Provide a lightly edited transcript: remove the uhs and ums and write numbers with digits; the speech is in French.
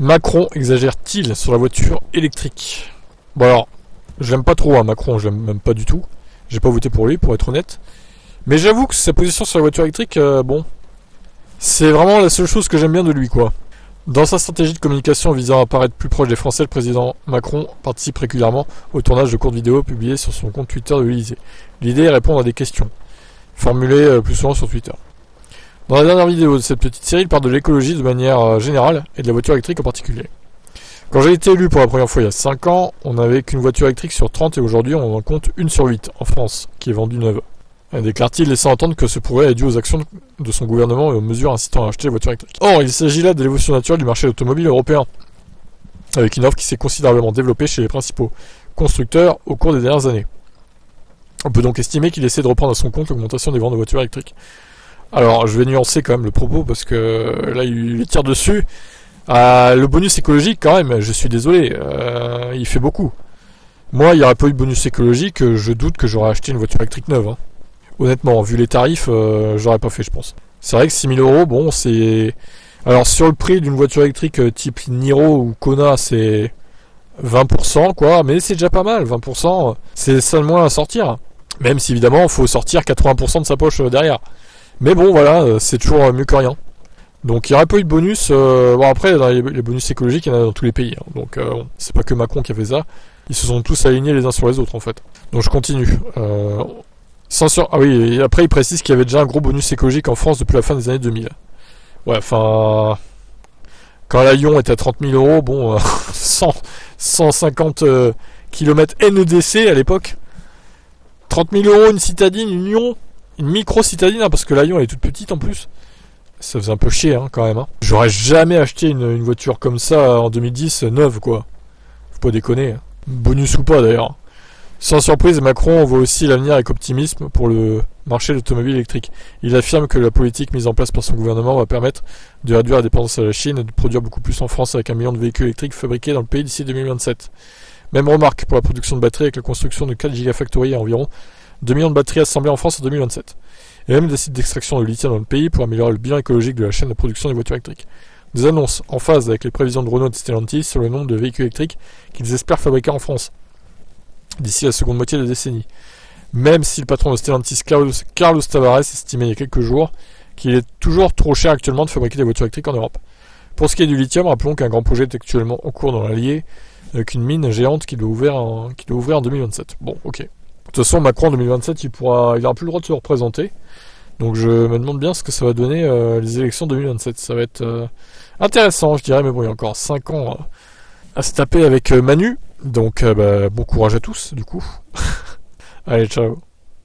Macron exagère-t-il sur la voiture électrique? Bon alors, je l'aime pas trop hein, Macron, je l'aime même pas du tout. J'ai pas voté pour lui pour être honnête. Mais j'avoue que sa position sur la voiture électrique, bon, c'est vraiment la seule chose que j'aime bien de lui quoi. Dans sa stratégie de communication visant à apparaître plus proche des Français, le président Macron participe régulièrement au tournage de courtes vidéos publiées sur son compte Twitter de l'Élysée. L'idée est de répondre à des questions, formulées plus souvent sur Twitter. Dans la dernière vidéo de cette petite série, il parle de l'écologie de manière générale et de la voiture électrique en particulier. Quand j'ai été élu pour la première fois il y a 5 ans, on n'avait qu'une voiture électrique sur 30 et aujourd'hui on en compte une sur 8 en France qui est vendue neuve. Déclare-t-il, laissant entendre que ce progrès est dû aux actions de son gouvernement et aux mesures incitant à acheter les voitures électriques. Or, il s'agit là de l'évolution naturelle du marché automobile européen, avec une offre qui s'est considérablement développée chez les principaux constructeurs au cours des dernières années. On peut donc estimer qu'il essaie de reprendre à son compte l'augmentation des ventes de voitures électriques. Alors, je vais nuancer quand même le propos, parce que là, il tire dessus. Le bonus écologique, quand même, je suis désolé, il fait beaucoup. Moi, il n'y aurait pas eu de bonus écologique, je doute que j'aurais acheté une voiture électrique neuve. Hein. Honnêtement, vu les tarifs, j'aurais pas fait, je pense. C'est vrai que 6 000 €, bon, c'est... Alors, sur le prix d'une voiture électrique type Niro ou Kona, c'est 20%, quoi. Mais c'est déjà pas mal, 20%, c'est seulement à sortir. Même si, évidemment, il faut sortir 80% de sa poche derrière. Mais bon, voilà, c'est toujours mieux que rien. Donc, il n'y aurait pas eu de bonus. Bon, après, les bonus écologiques, il y en a dans tous les pays. Hein. Donc, c'est pas que Macron qui a fait ça. Ils se sont tous alignés les uns sur les autres, en fait. Donc, je continue. Ah oui, et après il précise qu'il y avait déjà un gros bonus écologique en France depuis la fin des années 2000. Ouais, enfin... Quand la Lyon était à 30 000 €, bon, 150 km NEDC à l'époque. 30 000 € une citadine, une Lyon, une micro-citadine, hein, parce que la Lyon elle est toute petite en plus. Ça faisait un peu chier hein, quand même. Hein. J'aurais jamais acheté une voiture comme ça en 2010, neuve quoi. Faut pas déconner. Hein. Bonus ou pas d'ailleurs. Sans surprise, Macron voit aussi l'avenir avec optimisme pour le marché de l'automobile électrique. Il affirme que la politique mise en place par son gouvernement va permettre de réduire la dépendance à la Chine et de produire beaucoup plus en France avec 1 million de véhicules électriques fabriqués dans le pays d'ici 2027. Même remarque pour la production de batteries avec la construction de 4 gigafactories et environ 2 millions de batteries assemblées en France en 2027. Et même des sites d'extraction de lithium dans le pays pour améliorer le bilan écologique de la chaîne de production des voitures électriques. Des annonces en phase avec les prévisions de Renault et de Stellantis sur le nombre de véhicules électriques qu'ils espèrent fabriquer en France d'ici la seconde moitié de la décennie. Même si le patron de Stellantis, Carlos Tavares, estimait il y a quelques jours qu'il est toujours trop cher actuellement de fabriquer des voitures électriques en Europe. Pour ce qui est du lithium, rappelons qu'un grand projet est actuellement en cours dans l'Allier, avec une mine géante qui doit ouvrir en 2027. Bon, ok. De toute façon, Macron en 2027, il n'aura plus le droit de se représenter. Donc je me demande bien ce que ça va donner les élections 2027. Ça va être intéressant, je dirais, mais bon, il y a encore 5 ans à se taper avec Manu. Donc bon courage à tous, du coup. Allez, ciao.